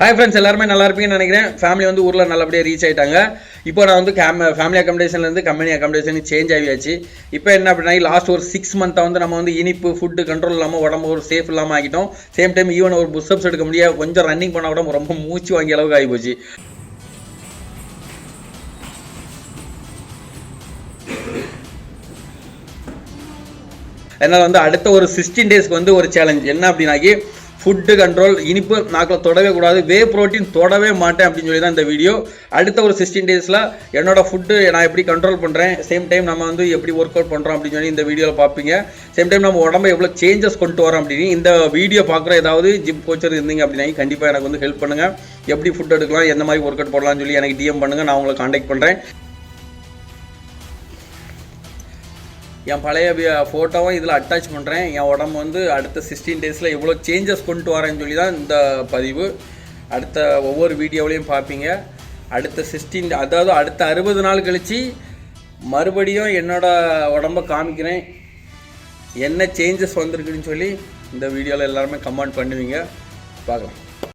Hi friends, எல்லாருமே நல்லா இருப்பீங்கன்னு நினைக்கிறேன். ஃபேமிலி வந்து ஊரில் நல்லபடியாக ரீச் ஆகிட்டாங்க. இப்போ நான் வந்து ஃபேமிலி அக்காமடேஷன்லேருந்து கம்பெனி அக்காமடேஷனுக்கு சேஞ்ச் ஆகியாச்சு. இப்போ என்ன அப்படின்னா, லாஸ்ட் ஒரு 6 மந்த்தாக வந்து நம்ம வந்து இனிப்பு ஃபுட்டு கண்ட்ரோல் இல்லாமல் உடம்பு ஒரு சேஃப் இல்லாமல் ஆகிட்டோம். சேம் டைம் ஈவன் ஒரு புஷ்அப்ஸ் எடுக்க முடியாது, கொஞ்சம் ரன்னிங் பண்ண கூட ரொம்ப மூச்சு வாங்கிய அளவுக்கு ஆகிப்போச்சு. அதனால் வந்து அடுத்த ஒரு 16 டேஸ்க்கு வந்து ஒரு சேலஞ்ச் என்ன அப்படின்னாக்கி, ஃபுட்டு கண்ட்ரோல், இனிப்பு நாக்கில் தொடவே கூடாது, வே ப்ரோட்டீன் தொடவே மாட்டேன் அப்படின்னு சொல்லி தான் இந்த வீடியோ. அடுத்த ஒரு 16 டேஸில் என்னோட ஃபுட்டு நான் எப்படி கண்ட்ரோல் பண்ணுறேன், சேம் டைம் நம்ம வந்து எப்படி ஒர்க் அவுட் பண்ணுறோம் அப்படின்னு சொல்லி இந்த வீடியோவில் பார்ப்பீங்க. சேம் டைம் நம்ம உடம்பை எவ்வளோ சேஞ்சஸ் கொண்டு வரோம் அப்படின்னு இந்த வீடியோ பார்க்குற ஏதாவது ஜிம் கோச்சர் இருந்தீங்க அப்படின்னா கண்டிப்பாக எனக்கு வந்து ஹெல்ப் பண்ணுங்கள். எப்படி ஃபுட் எடுக்கலாம், எந்த மாதிரி ஒர்க் அவுட் போடலாம்னு சொல்லி எனக்கு டிஎம் பண்ணுங்கள், நான் உங்களை காண்டாக்ட் பண்ணுறேன். என் பழைய ஃபோட்டோவும் இதில் அட்டாச் பண்ணுறேன். என் உடம்பு வந்து அடுத்த 16 டேஸில் எவ்வளோ சேஞ்சஸ் கொண்டு வரேன்னு சொல்லி தான் இந்த பதிவு. அடுத்த ஒவ்வொரு வீடியோவிலையும் பார்ப்பீங்க. அடுத்த 16 அதாவது அடுத்த 60 நாள் கழித்து மறுபடியும் என்னோடய உடம்பை காமிக்கிறேன். என்ன சேஞ்சஸ் வந்திருக்குன்னு சொல்லி இந்த வீடியோவில் எல்லாருமே கமெண்ட் பண்ணுவீங்க, பார்க்கலாம்.